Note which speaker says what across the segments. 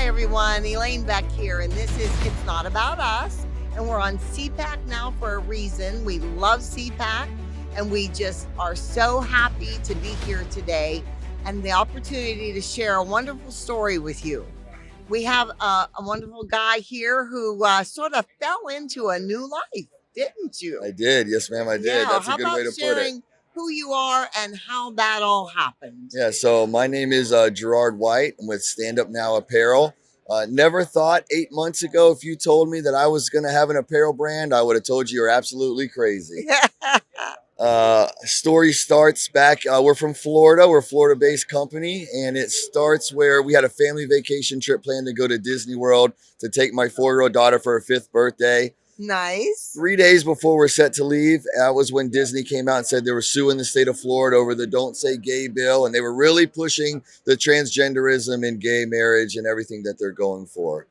Speaker 1: everyone. Elaine Beck here, and this is It's Not About Us. And we're on CPAC now for a reason. We love CPAC, and we just are so happy to be here today and the opportunity to share a wonderful story with you. We have a wonderful guy here who sort of fell into a new life, didn't you?
Speaker 2: I did. Yes, ma'am, I did.
Speaker 1: Yeah.
Speaker 2: That's
Speaker 1: How
Speaker 2: a good
Speaker 1: about
Speaker 2: way to put it.
Speaker 1: sharing who you are and how that all happened?
Speaker 2: Yeah, so my name is Gerard White. I'm with Stand Up Now Apparel. Never thought 8 months ago if you told me that I was going to have an apparel brand, I would have told you you're absolutely crazy. Story starts back, we're from Florida. We're a Florida-based company, and it starts where we had a family vacation trip planned to go to Disney World to take my 4-year-old daughter for her 5th birthday.
Speaker 1: Nice.
Speaker 2: 3 days before we're set to leave, that was when Disney came out and said they were suing the state of Florida over the Don't Say Gay bill, and they were really pushing the transgenderism in gay marriage and everything that they're going for.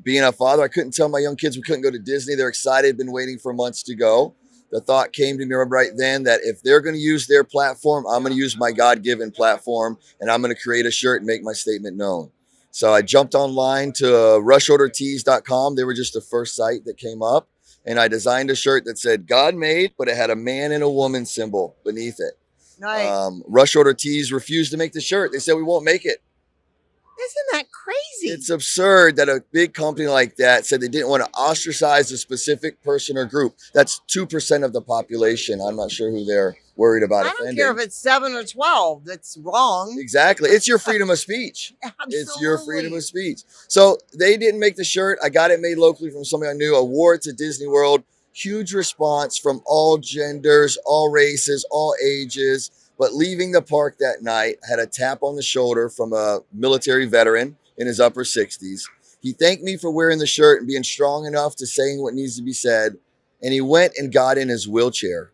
Speaker 2: Being a father, I couldn't tell my young kids we couldn't go to Disney. They're excited, been waiting for months to go. The thought came to me right then that if they're going to use their platform, I'm going to use my God-given platform, and I'm going to create a shirt and make my statement known. So I jumped online to rushordertees.com. They were just the first site that came up. And I designed a shirt that said God made, but it had a man and a woman symbol beneath it.
Speaker 1: Nice.
Speaker 2: Rush Order Tees refused to make the shirt. They said, we won't make it.
Speaker 1: Isn't that crazy?
Speaker 2: It's absurd that a big company like that said they didn't want to ostracize a specific person or group. That's 2% of the population. I'm not sure who they're worried about
Speaker 1: I
Speaker 2: offending.
Speaker 1: don't care if it's 7 or 12. That's wrong.
Speaker 2: Exactly. It's your freedom of speech.
Speaker 1: Absolutely.
Speaker 2: It's your freedom of speech. So they didn't make the shirt. I got it made locally from somebody I knew. I wore it to Disney World. Huge response from all genders, all races, all ages. But leaving the park that night, I had a tap on the shoulder from a military veteran in his upper 60s. He thanked me for wearing the shirt and being strong enough to saying what needs to be said. And he went and got in his wheelchair.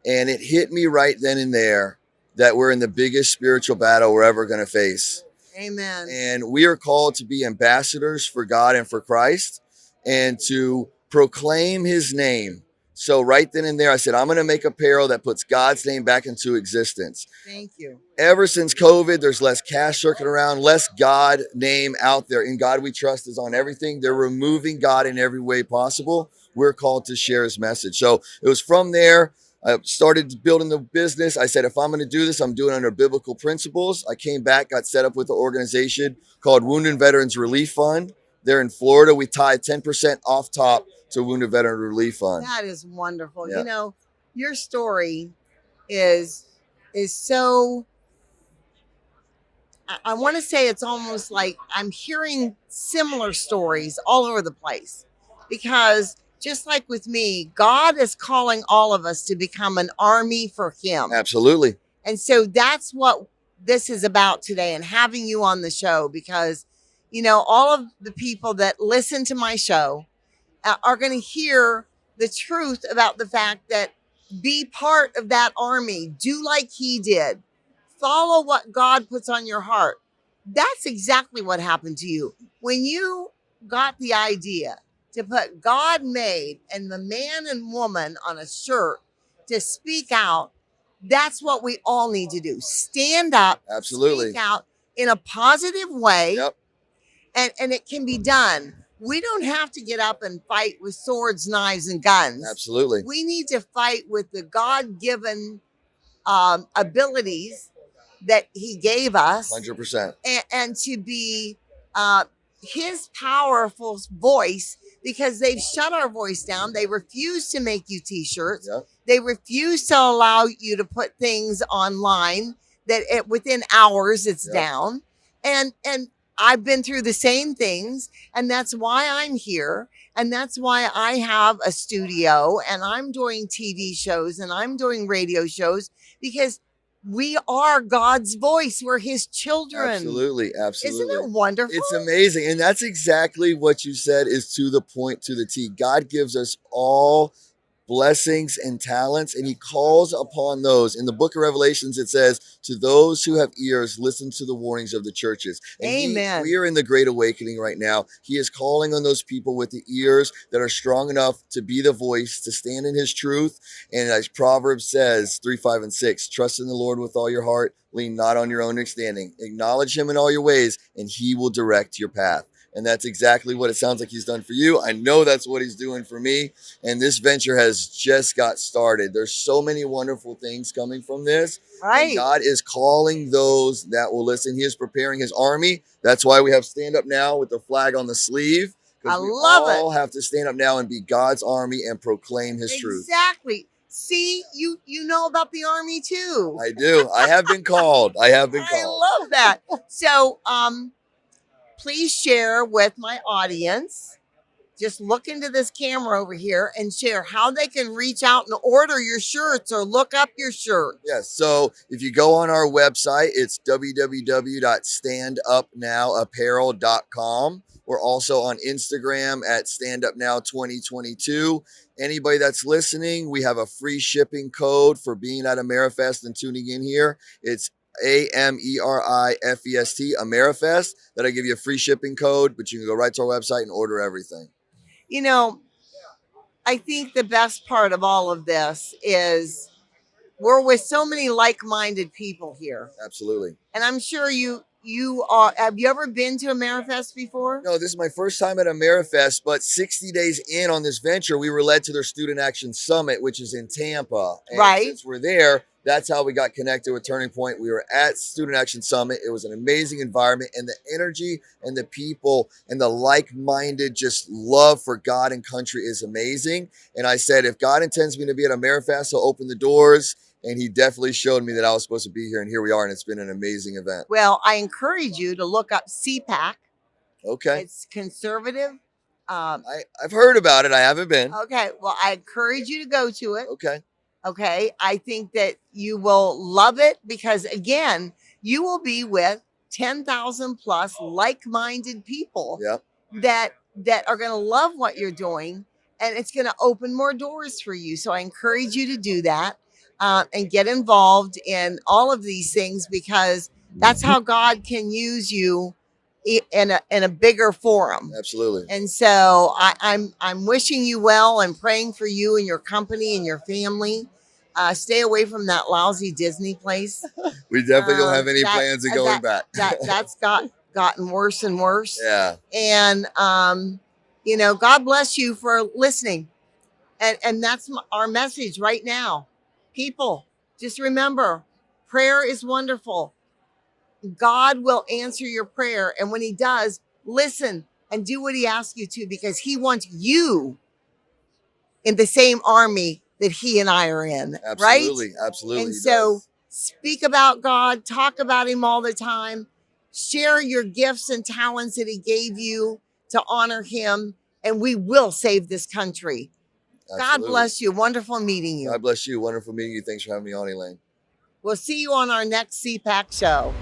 Speaker 2: And it hit me right then and there that we're in the biggest spiritual battle we're ever going to face.
Speaker 1: Amen.
Speaker 2: And we are called to be ambassadors for God and for Christ and to proclaim his name. So right then and there, I said, I'm going to make apparel that puts God's name back into existence.
Speaker 1: Thank you.
Speaker 2: Ever since COVID, there's less cash circling around, less God name out there. In God we trust is on everything. They're removing God in every way possible. We're called to share his message. So it was from there. I started building the business. I said, if I'm going to do this, I'm doing it under biblical principles. I came back, got set up with an organization called Wounded Veterans Relief Fund. They're in Florida. We tie 10% off top to Wounded Veteran Relief Fund.
Speaker 1: That is wonderful.
Speaker 2: Yeah.
Speaker 1: You know, your story is so, I want to say it's almost like I'm hearing similar stories all over the place, because just like with me, God is calling all of us to become an army for him.
Speaker 2: Absolutely.
Speaker 1: And so that's what this is about today, and having you on the show, because, you know, all of the people that listen to my show are going to hear the truth about the fact that be part of that army, do like he did, follow what God puts on your heart. That's exactly what happened to you. When you got the idea to put God made and the man and woman on a shirt to speak out, that's what we all need to do. Stand up,
Speaker 2: Absolutely.
Speaker 1: speak out in a positive way.
Speaker 2: Yep.
Speaker 1: And it can be done. We don't have to get up and fight with swords, knives, and guns.
Speaker 2: Absolutely.
Speaker 1: We need to fight with the God-given abilities that he gave us.
Speaker 2: 100%.
Speaker 1: And to be his powerful voice, because they've shut our voice down. They refuse to make you t-shirts.
Speaker 2: Yep.
Speaker 1: They refuse to allow you to put things online that within hours it's
Speaker 2: Yep.
Speaker 1: down. And I've been through the same things, and that's why I'm here. And that's why I have a studio, and I'm doing TV shows and I'm doing radio shows, because we are God's voice. We're his children.
Speaker 2: Absolutely. Absolutely.
Speaker 1: Isn't it wonderful?
Speaker 2: It's amazing. And that's exactly what you said is to the point, to the T. God gives us all blessings and talents, and he calls upon those. In the book of Revelations, it says, to those who have ears, listen to the warnings of the churches. And
Speaker 1: Amen.
Speaker 2: we are in the great awakening right now. He is calling on those people with the ears that are strong enough to be the voice, to stand in his truth. And as Proverbs says, 3, 5, and 6, trust in the Lord with all your heart, lean not on your own understanding, acknowledge him in all your ways, and he will direct your path. And that's exactly what it sounds like he's done for you. I know that's what he's doing for me. And this venture has just got started. There's so many wonderful things coming from this.
Speaker 1: Right.
Speaker 2: And God is calling those that will listen. He is preparing his army. That's why we have Stand Up Now with the flag on the sleeve.
Speaker 1: I
Speaker 2: Because we
Speaker 1: love
Speaker 2: all have to stand up now and be God's army and proclaim his truth.
Speaker 1: Exactly. See, you know about the army too.
Speaker 2: I do. I have been called. I have been
Speaker 1: I
Speaker 2: called.
Speaker 1: love that. So, please share with my audience. Just look into this camera over here and share how they can reach out and order your shirts or look up your shirts.
Speaker 2: Yes. So if you go on our website, it's www.standupnowapparel.com. We're also on Instagram at standupnow2022. Anybody that's listening, we have a free shipping code for being at AmeriFest and tuning in here. It's AMERIFEST, AmeriFest. That'll give you a free shipping code, but you can go right to our website and order everything.
Speaker 1: You know, I think the best part of all of this is we're with so many like-minded people here.
Speaker 2: Absolutely.
Speaker 1: And I'm sure you are. Have you ever been to AmeriFest before?
Speaker 2: No, this is my first time at AmeriFest, but 60 days in on this venture, we were led to their Student Action Summit, which is in Tampa. And
Speaker 1: right.
Speaker 2: Since we're there, that's how we got connected with Turning Point. We were at Student Action Summit. It was an amazing environment, and the energy and the people and the like-minded just love for God and country is amazing. And I said, if God intends me to be at AmeriFest, he'll open the doors. And he definitely showed me that I was supposed to be here, and here we are, and it's been an amazing event.
Speaker 1: Well, I encourage you to look up CPAC.
Speaker 2: Okay.
Speaker 1: It's conservative.
Speaker 2: I've heard about it. I haven't been.
Speaker 1: Okay. Well, I encourage you to go to it.
Speaker 2: Okay.
Speaker 1: Okay. I think that you will love it because, again, you will be with 10,000 plus like-minded people that are going to love what you're doing, and it's going to open more doors for you. So I encourage you to do that and get involved in all of these things because that's how God can use you in a bigger forum.
Speaker 2: Absolutely.
Speaker 1: And so I'm wishing you well and praying for you and your company and your family. Stay away from that lousy Disney place.
Speaker 2: We definitely don't have any plans of going back.
Speaker 1: That's gotten worse and worse.
Speaker 2: Yeah.
Speaker 1: And you know, God bless you for listening. And that's our message right now. People, just remember, prayer is wonderful. God will answer your prayer. And when he does, listen and do what he asks you to, because he wants you in the same army that he and I are in.
Speaker 2: Absolutely.
Speaker 1: Right?
Speaker 2: Absolutely.
Speaker 1: And so speak about God, talk about him all the time, share your gifts and talents that he gave you to honor him, and we will save this country. Absolutely. God bless you. Wonderful meeting you.
Speaker 2: God bless you. Wonderful meeting you. Thanks for having me on, Elaine.
Speaker 1: We'll see you on our next CPAC show.